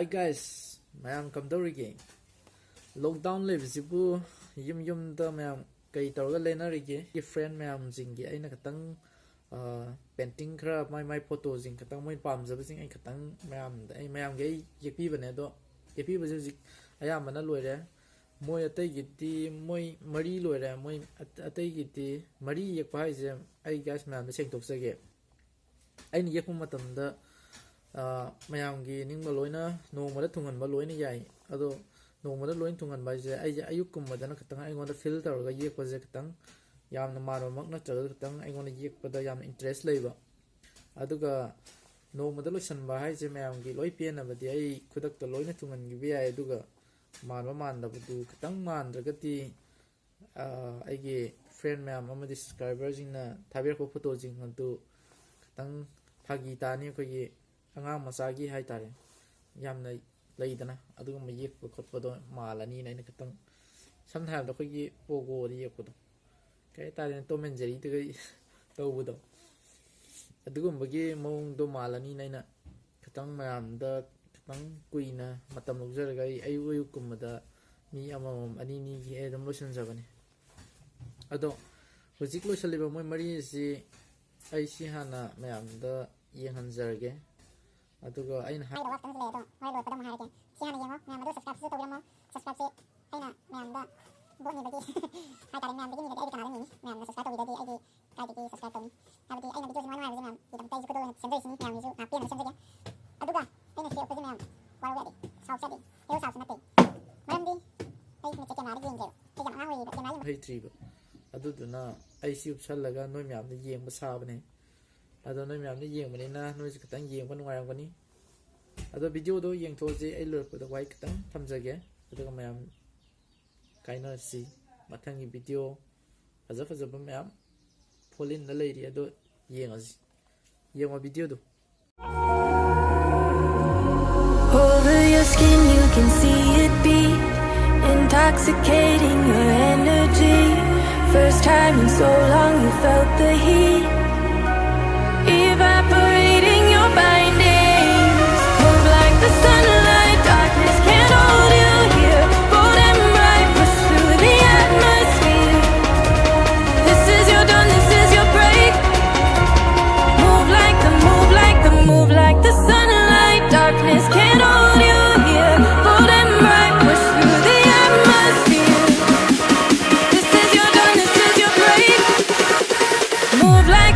Hi guys, mayam kamdorige. Lockdown lebisibu yum da mayam kai tawga lenarige. Ye friend mayam jingi aina katang painting khra my photo jing katang moi pamjaba jing ai katang mayam ge yepi bane do yepi baje jik ayamana loire. Moi atai giti moi mari loire moi atai giti mari yekpa haise ai guys mayam da sengtok sage. Aina yekpa matamda mayamgi ning loina nongmada thunganba loina yai ado nongmada loin thunganba je ai ayukummadana katang aingonda feel tawrga yekpa je katang yamna marmak na chagal katang aingonda yekpada yamna interest leiba aduga nongmada loisanba haise mayamgi loi penabadi ai khudakta loina thungangi bi ai aduga manba mandabadu katang mandragati aigi friend mayam amadi subscribers jingna thabirko photo jing antu katang phagi tani khogi angang masagi hai tare yamna leidana aduguma yekpa khotpado malani naina katang samthai da khogi pogo ri yekpado kai tare Tom and Jerry de tawbudo adugumagi mong do malani naina katang mayam da katang kuina matam logjarga ayu kumada mi amam ani ni gi edam lotion jabani ado hojik lo saliba moi mari si ai si hana mayam da yenghanjarge aduga aina hai da waktan le do mai lo padam hai ke siana yengo mayam do subscribe to gram subscribe se aina mayam da bo ni bagi hai tare mayam bagi ni da edit ni mayam da subscribe to video di kai di subscribe to ni abdi aina video semua mai mayam idam tai ko do sendai sini mayam ju na pian sendai aduga aina se ko mayam waru wedi sau sadi eu sau sanate mayam di ai ni cheke mari yenge ke jam na wi ke mai hai triba aduduna ai si upsallaga noi mayam da yengba sabane ado noi mayam da yengmani na noi katang yengba nungayamgani ado video do yeng thoje ai lor ko da wai katang thamjage ado mayam kaina si mathangi video faza mayam folin na leiri ado yengazi yengo video do over your skin you can see it beat intoxicating your energy first time in so long you felt the heat evaporating your bindings move like the sunlight darkness can't hold you here bold and bright push through the atmosphere this is your dawn this is your break move like the sunlight darkness can't hold you here bold and bright push through the atmosphere this is your dawn this is your break move like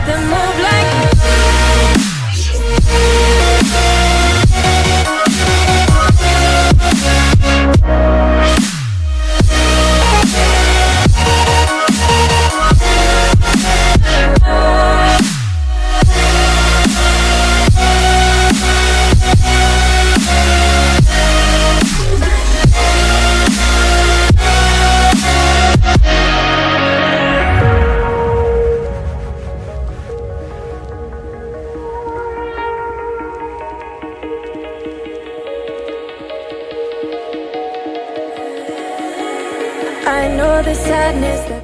I know the sadness that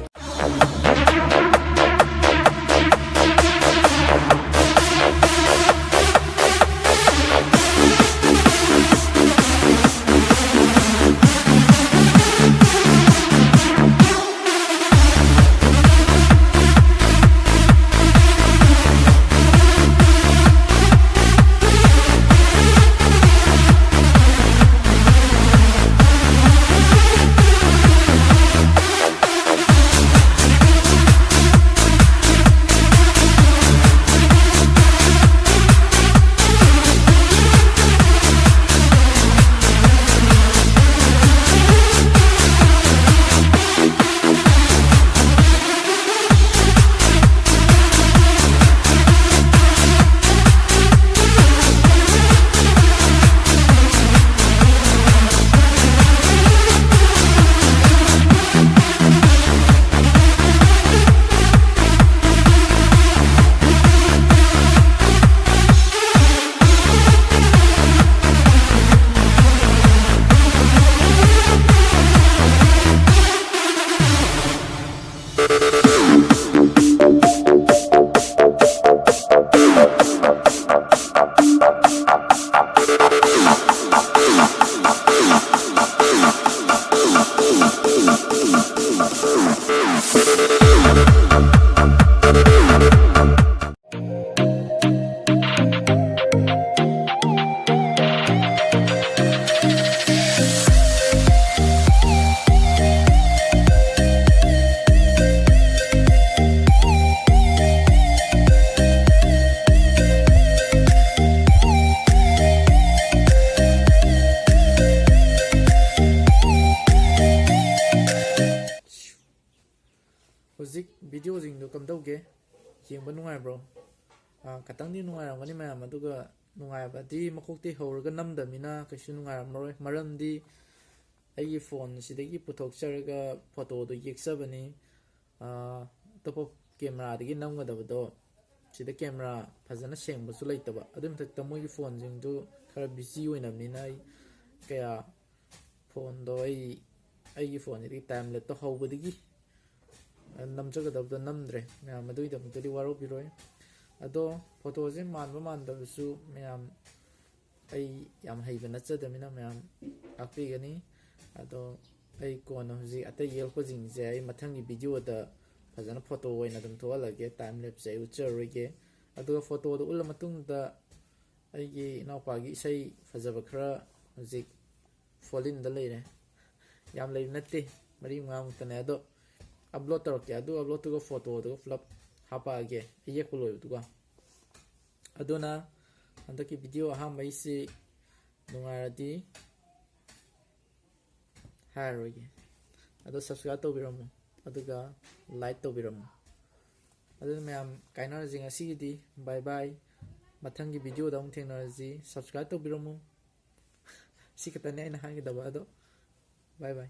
ꯇꯧꯒꯦ ꯌꯦꯡꯕ ꯅꯨꯡꯉꯥꯏꯕ꯭ꯔꯣ ꯈꯇꯪꯗꯤ ꯅꯨꯡꯉꯥꯏꯔꯝꯒꯅꯤ ꯃꯌꯥꯝ ꯑꯗꯨꯒ ꯅꯨꯡꯉꯥꯏꯕꯗꯤ ꯃꯀꯣꯛꯇꯩ ꯍꯧꯔꯒ ꯅꯝꯗꯕꯅꯤꯅ ꯀꯩꯁꯨ ꯅꯨꯡꯉꯥꯏꯔꯝꯃꯔꯣꯏ ꯃꯔꯝꯗꯤ ꯑꯩꯒꯤ ꯐꯣꯟꯁꯤꯗꯒꯤ ꯄꯨꯊꯣꯛꯆꯔꯒ ꯐꯣꯇꯣꯗꯣ ꯌꯦꯛꯆꯕꯅꯤ ꯑꯇꯣꯞꯄ ꯀꯦꯃꯦꯔꯥꯗꯒꯤ ꯅꯝꯒꯗꯕꯗꯣ ꯁꯤꯗ ꯀꯦꯃꯦꯔꯥ ꯐꯖꯅ ꯁꯦꯡꯕꯁꯨ ꯂꯩꯇꯕ ꯑꯗꯨꯏ ꯃꯊꯛꯇ ꯃꯣꯏꯒꯤ ꯐꯣꯟꯁꯤꯡꯗꯨ ꯈꯔ ꯕꯤꯖꯤ ꯑꯣꯏꯅꯕꯅꯤ나 ꯑꯩ ꯀꯌꯥ ꯐꯣꯟꯗꯣ ꯑꯩꯒꯤ ꯐꯣꯟꯁꯤꯗꯒꯤ ꯇꯥꯏꯝ ꯂꯦꯞꯇꯣ ꯍꯧꯕꯗꯒꯤ ꯅꯝꯖꯒꯗꯕꯗꯣ ꯅꯝꯗ꯭ꯔꯦ ꯃꯌꯥꯝ ꯑꯗꯨꯒꯤꯗꯃꯛꯇꯗꯤ ꯋꯥꯔꯧꯕꯤꯔꯣꯏ ꯑꯗꯣ ꯐꯣꯇꯣꯁꯦ ꯃꯥꯟꯕ ꯃꯥꯟꯗꯕꯁꯨ ꯃꯌꯥꯝ ꯑꯩ ꯌꯥꯝ ꯍꯩꯕ ꯅꯠꯆꯗꯕꯅꯤꯅ ꯃꯌꯥꯝ ꯇꯥꯛꯄꯤꯒꯅꯤ ꯑꯗꯣ ꯑꯩ ꯀꯣꯟꯅ ꯍꯧꯖꯤꯛ ꯑꯇꯩ ꯌꯦꯛꯂꯛꯄꯁꯤꯡꯁꯦ ꯑꯩ ꯃꯊꯪꯒꯤ ꯚꯤꯗꯤꯑꯣꯗ ꯐꯖꯅ ꯐꯣꯇꯣ ꯑꯣꯏꯅ ꯑꯗꯨꯝ ꯊꯣꯛꯍꯜꯂꯒꯦ ꯇꯥꯏꯝ ꯂꯦꯞꯁꯦ ꯑꯩ ꯎꯠꯆꯔꯔꯣꯏꯒꯦ ꯑꯗꯨꯒ ꯐꯣꯇꯣꯗꯣ ꯎꯠꯂ ꯃꯇꯨꯡꯗ ꯑꯩꯒꯤ ꯏꯅꯥꯎꯄꯥꯒꯤ ꯏꯁꯩ ꯐꯖꯕ ꯈꯔ ꯍꯧꯖꯤꯛ ꯐꯣꯜꯏꯟꯗ ꯂꯩꯔꯦ ꯌꯥꯝ ꯂꯩꯕ ꯅꯠꯇꯦ 4-5ꯃꯨꯛꯇꯅꯦ ꯑꯗꯣ ꯑꯞꯂꯣꯗ ꯇꯧꯔꯛꯀꯦ ꯑꯗꯨ ꯑꯞꯂꯣꯗꯇꯨꯒ ꯐꯣꯇꯣꯗꯨꯒ ꯄꯨꯂꯞ ꯍꯥꯞꯄꯛꯑꯒꯦ ꯌꯦꯛꯄ ꯂꯣꯏꯕꯗꯨꯒ ꯑꯗꯨꯅ ꯍꯟꯗꯛꯀꯤ ꯚꯤꯗꯤꯑꯣ ꯑꯍꯥꯟꯕꯩꯁꯤ ꯅꯨꯡꯉꯥꯏꯔꯗꯤ ꯍꯥꯏꯔꯔꯣꯏꯒꯦ ꯑꯗꯣ ꯁꯕꯁꯀ꯭ꯔꯥꯏꯕ ꯇꯧꯕꯤꯔꯝꯃꯨ ꯑꯗꯨꯒ ꯂꯥꯏꯛ ꯇꯧꯕꯤꯔꯝꯃꯨ ꯑꯗꯨꯅ ꯃꯌꯥꯝ ꯀꯥꯏꯅꯔꯁꯤ ꯉꯁꯤꯒꯤꯗꯤ ꯕꯥꯏ ꯕꯥꯏ ꯃꯊꯪꯒꯤ ꯚꯤꯗꯤꯑꯣꯗ ꯑꯃꯨꯛ ꯊꯦꯡꯅꯔꯁꯤ ꯁꯕꯁꯀ꯭ꯔꯥꯏꯕ ꯇꯧꯕꯤꯔꯝꯃꯨ ꯁꯤ ꯈꯛꯇꯅꯦ ꯑꯩꯅ ꯍꯥꯏꯒꯗꯕ ꯑꯗꯣ ꯕꯥꯏ ꯕꯥꯏ